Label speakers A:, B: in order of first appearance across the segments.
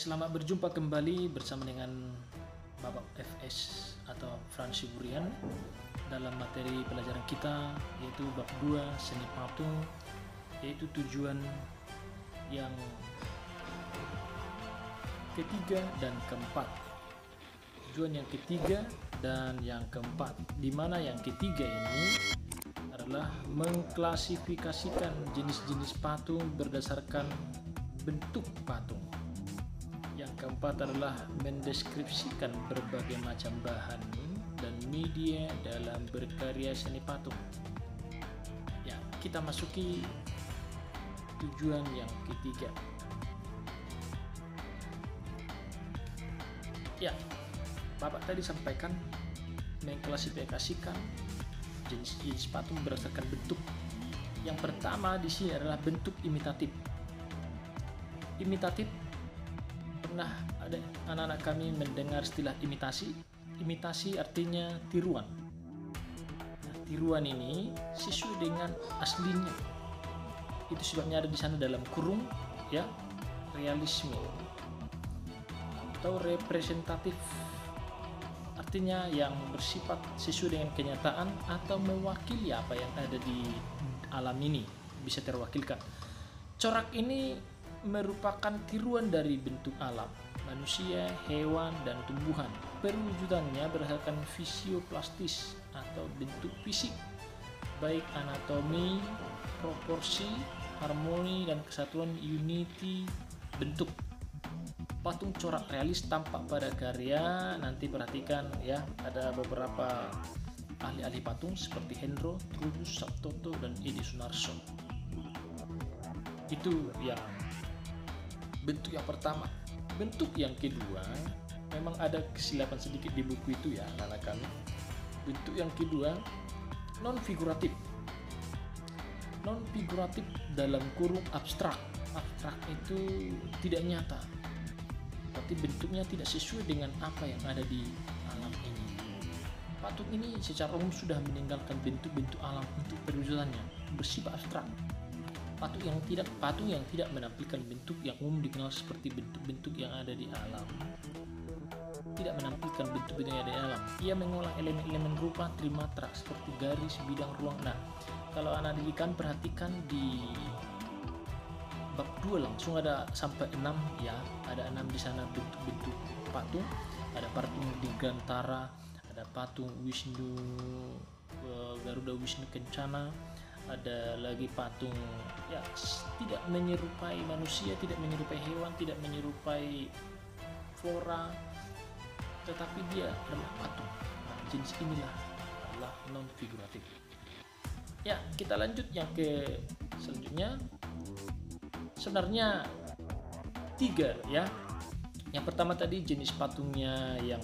A: Selamat berjumpa kembali bersama dengan Bapak FS atau Fransi Burian dalam materi pelajaran kita, yaitu bab 2 seni patung, yaitu tujuan yang ketiga dan keempat. Tujuan yang ketiga dan yang keempat, di mana yang ketiga ini adalah mengklasifikasikan jenis-jenis patung berdasarkan bentuk patung. Yang keempat adalah mendeskripsikan berbagai macam bahan dan media dalam berkarya seni patung. Ya, kita masuki tujuan yang ketiga. Ya, Bapak tadi sampaikan mengklasifikasikan jenis-jenis patung berdasarkan bentuk. Yang pertama di sini adalah bentuk imitatif. Imitatif, pernah ada anak-anak kami mendengar istilah imitasi. Imitasi artinya tiruan. Nah, tiruan ini sesuai dengan aslinya. Itu sebabnya ada di sana dalam kurung, ya, realisme atau representatif. Artinya yang bersifat sesuai dengan kenyataan atau mewakili apa yang ada di alam ini, bisa terwakilkan. Corak ini merupakan tiruan dari bentuk alam, manusia, hewan, dan tumbuhan. Perwujudannya berdasarkan fisioplastis atau bentuk fisik, baik anatomi, proporsi, harmoni, dan kesatuan unity bentuk. Patung corak realis tampak pada karya, nanti perhatikan ya, ada beberapa ahli-ahli patung seperti Hendro, Trubus, Sabtoto, dan Edi Sunarso. Itu yang bentuk yang pertama. Bentuk yang kedua, memang ada kesilapan sedikit di buku itu ya anak-anak kami. Bentuk yang kedua non figuratif. Non figuratif dalam kurung abstrak. Abstrak itu tidak nyata, berarti bentuknya tidak sesuai dengan apa yang ada di alam ini. Patung ini secara umum sudah meninggalkan bentuk-bentuk alam untuk perwujudannya, bersifat abstrak. Patung yang tidak menampilkan bentuk yang umum dikenal seperti bentuk-bentuk yang ada di alam. Tidak menampilkan bentuk-bentuk yang ada di alam. Ia mengolah elemen-elemen rupa trimatra seperti garis, bidang, ruang. Nah, kalau anak didikan perhatikan di bab 2 langsung ada sampai 6 ya. Ada 6 di sana bentuk-bentuk patung. Ada patung di Gantara, ada patung Wisnu, Garuda Wisnu Kencana. Ada lagi patung ya tidak menyerupai manusia, tidak menyerupai hewan, tidak menyerupai flora, tetapi dia adalah patung. Nah, jenis inilah adalah non figuratif. Ya, kita lanjut yang ke selanjutnya. Sebenarnya 3 ya. Yang pertama tadi jenis patungnya yang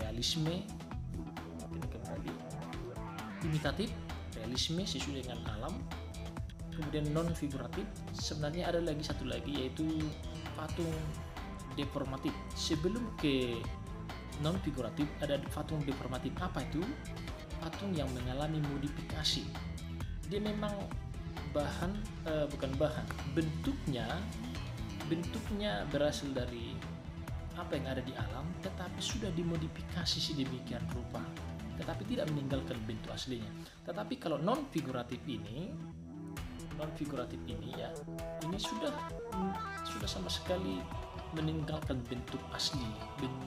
A: realisme, kembali imitatif, realisme sesuai dengan alam, kemudian non figuratif. Sebenarnya ada lagi satu lagi, yaitu patung deformatif. Sebelum ke non figuratif ada patung deformatif. Apa itu? Patung yang mengalami modifikasi. Dia memang bentuknya berasal dari apa yang ada di alam, tetapi sudah dimodifikasi sedemikian rupa, tetapi tidak meninggalkan bentuk aslinya. Tetapi kalau non figuratif ini ya, ini sudah sama sekali meninggalkan bentuk asli,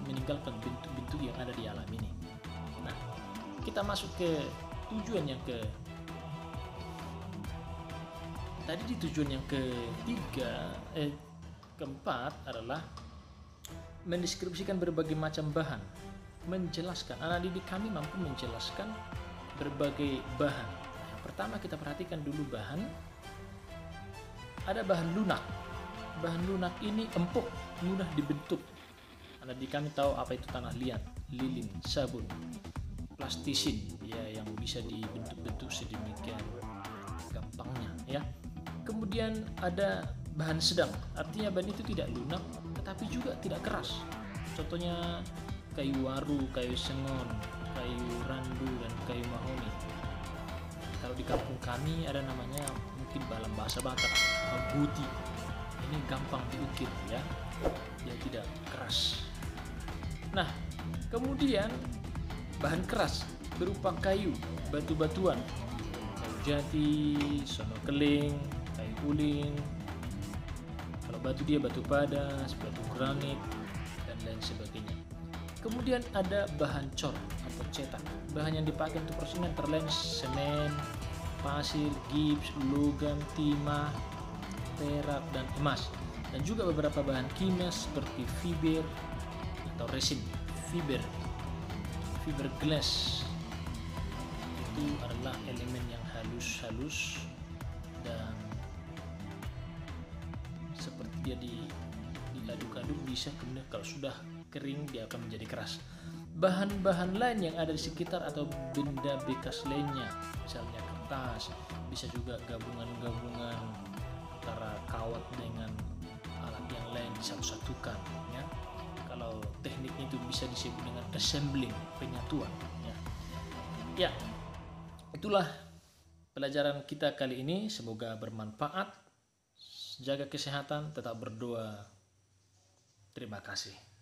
A: meninggalkan bentuk-bentuk yang ada di alam ini. Nah, kita masuk ke tujuan yang tadi di tujuan yang keempat adalah mendeskripsikan berbagai macam bahan. Menjelaskan, anak didik kami mampu menjelaskan berbagai bahan. Yang pertama kita perhatikan dulu bahan. Ada bahan lunak. Bahan lunak ini empuk, mudah dibentuk. Anak didik kami tahu apa itu tanah liat, lilin, sabun, plastisin, ya, yang bisa dibentuk-bentuk sedemikian gampangnya, ya. Kemudian ada bahan sedang, artinya bahan itu tidak lunak, tetapi juga tidak keras. Contohnya kayu waru, kayu sengon, kayu randu, dan kayu mahoni. Kalau di kampung kami ada namanya mungkin dalam bahasa Batak, buti. Ini gampang diukir ya. dia tidak keras. Nah, kemudian bahan keras berupa kayu, batu-batuan, kayu jati, sono keling, kayu uling. Kalau batu dia batu padas, batu granit, dan lain sebagainya. Kemudian ada bahan cor atau cetak. Bahan yang dipakai untuk proses ini antara lain semen, pasir, gips, logam, timah, perak, dan emas. Dan juga beberapa bahan kimia seperti fiber atau resin, fiberglass. Itu adalah elemen yang halus-halus dan seperti dia diaduk-aduk bisa, kemudian kalau sudah kering dia akan menjadi keras. Bahan-bahan lain yang ada di sekitar atau benda bekas lainnya, misalnya kertas, bisa juga gabungan-gabungan antara kawat dengan alat yang lain disatu-satukan, ya. Kalau tekniknya itu bisa disebut dengan assembling, penyatuan, ya. Ya, itulah pelajaran kita kali ini, semoga bermanfaat. Jaga kesehatan, tetap berdoa. Terima kasih.